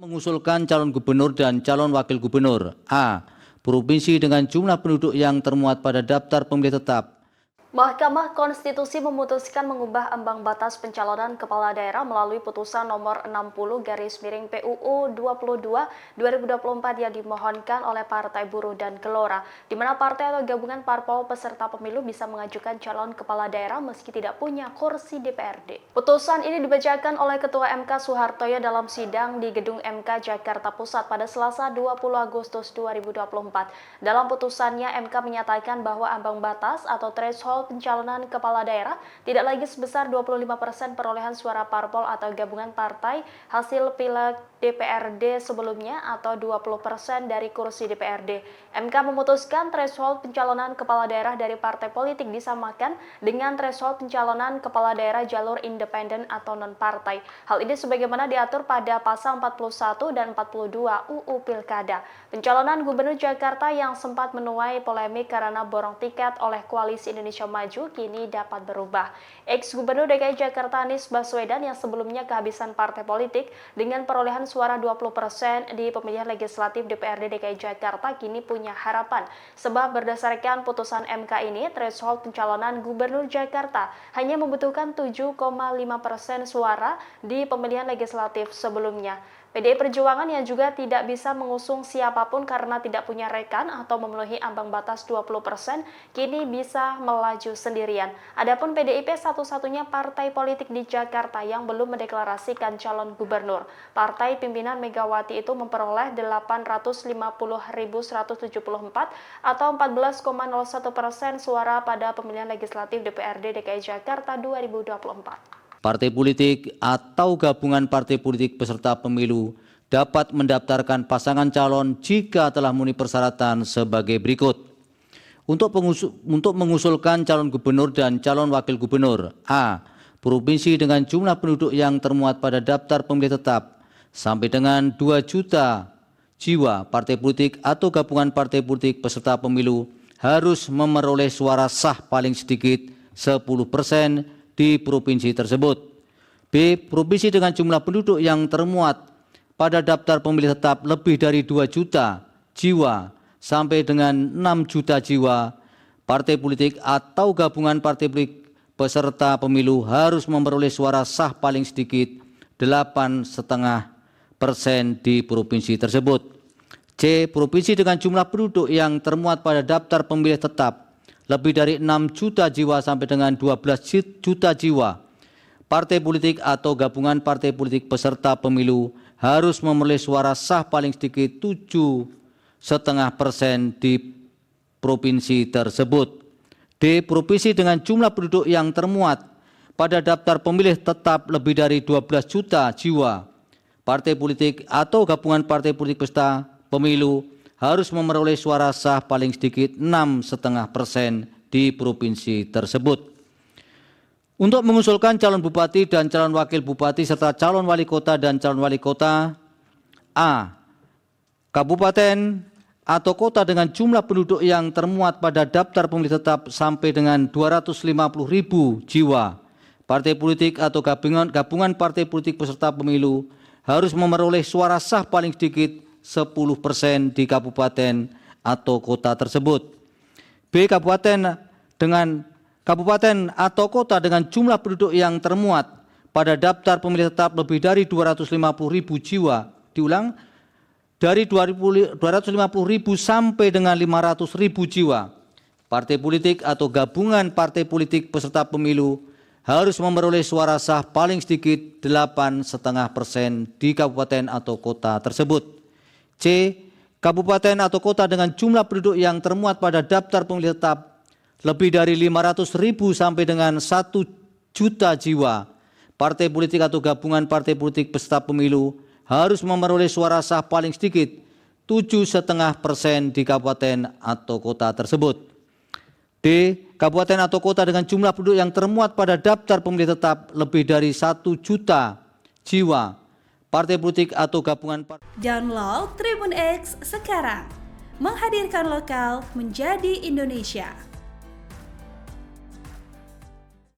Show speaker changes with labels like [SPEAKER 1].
[SPEAKER 1] Mengusulkan calon gubernur dan calon wakil gubernur. A. Provinsi dengan jumlah penduduk yang termuat pada daftar pemilih tetap.
[SPEAKER 2] Mahkamah Konstitusi memutuskan mengubah ambang batas pencalonan kepala daerah melalui putusan nomor 60/PUU 22/2024 yang dimohonkan oleh Partai Buruh dan Gelora, di mana partai atau gabungan parpol peserta pemilu bisa mengajukan calon kepala daerah meski tidak punya kursi DPRD. Putusan ini dibacakan oleh Ketua MK Soehartoyo dalam sidang di Gedung MK Jakarta Pusat pada Selasa 20 Agustus 2024. Dalam putusannya, MK menyatakan bahwa ambang batas atau threshold pencalonan kepala daerah tidak lagi sebesar 25% perolehan suara parpol atau gabungan partai hasil pileg DPRD sebelumnya atau 20% dari kursi DPRD. MK memutuskan threshold pencalonan kepala daerah dari partai politik disamakan dengan threshold pencalonan kepala daerah jalur independen atau non-partai. Hal ini sebagaimana diatur pada pasal 41 dan 42 UU Pilkada. Pencalonan Gubernur Jakarta yang sempat menuai polemik karena borong tiket oleh Koalisi Indonesia Maju kini dapat berubah. Ex-Gubernur DKI Jakarta Anies Baswedan yang sebelumnya kehabisan partai politik dengan perolehan suara 20% di pemilihan legislatif DPRD DKI Jakarta kini punya harapan. Sebab berdasarkan putusan MK ini, threshold pencalonan Gubernur Jakarta hanya membutuhkan 7,5% suara di pemilihan legislatif sebelumnya. PDI Perjuangan yang juga tidak bisa mengusung siapapun karena tidak punya rekan atau memenuhi ambang batas 20%, kini bisa melaju sendirian. Adapun PDIP satu-satunya partai politik di Jakarta yang belum mendeklarasikan calon gubernur. Partai pimpinan Megawati itu memperoleh 850.174 atau 14,01% suara pada pemilihan legislatif DPRD DKI Jakarta 2024.
[SPEAKER 1] Partai politik atau gabungan partai politik peserta pemilu dapat mendaftarkan pasangan calon jika telah memenuhi persyaratan sebagai berikut. Untuk mengusulkan calon gubernur dan calon wakil gubernur. A. Provinsi dengan jumlah penduduk yang termuat pada daftar pemilih tetap sampai dengan 2 juta jiwa. Partai politik atau gabungan partai politik peserta pemilu harus memperoleh suara sah paling sedikit 10% di provinsi tersebut. B. Provinsi dengan jumlah penduduk yang termuat pada daftar pemilih tetap lebih dari 2 juta jiwa sampai dengan 6 juta jiwa. Partai politik atau gabungan partai politik peserta pemilu harus memperoleh suara sah paling sedikit 8,5% di provinsi tersebut. C. Provinsi dengan jumlah penduduk yang termuat pada daftar pemilih tetap lebih dari 6 juta jiwa sampai dengan 12 juta jiwa. Partai politik atau gabungan partai politik peserta pemilu harus memperoleh suara sah paling sedikit 7,5% di provinsi tersebut. D. Provinsi dengan jumlah penduduk yang termuat pada daftar pemilih tetap lebih dari 12 juta jiwa. Partai politik atau gabungan partai politik peserta pemilu harus memperoleh suara sah paling sedikit 6,5% di provinsi tersebut. Untuk mengusulkan calon bupati dan calon wakil bupati serta calon wali kota dan calon wali kota. A. Kabupaten atau kota dengan jumlah penduduk yang termuat pada daftar pemilih tetap sampai dengan 250.000 jiwa. Partai politik atau gabungan partai politik peserta pemilu harus memperoleh suara sah paling sedikit 10% di kabupaten atau kota tersebut. B. Kabupaten atau kota dengan jumlah penduduk yang termuat pada daftar pemilih tetap lebih dari 250.000 jiwa. Diulang, dari 250.000 sampai dengan 500.000 jiwa. Partai politik atau gabungan partai politik peserta pemilu harus memperoleh suara sah paling sedikit 8,5% di kabupaten atau kota tersebut. C. Kabupaten atau kota dengan jumlah penduduk yang termuat pada daftar pemilih tetap lebih dari 500.000 sampai dengan 1 juta jiwa. Partai politik atau gabungan partai politik peserta pemilu harus memperoleh suara sah paling sedikit 7,5% di kabupaten atau kota tersebut. D. Kabupaten atau kota dengan jumlah penduduk yang termuat pada daftar pemilih tetap lebih dari 1 juta jiwa. Partai politik atau gabungan partai.
[SPEAKER 3] Download Tribun X sekarang. Menghadirkan lokal menjadi Indonesia.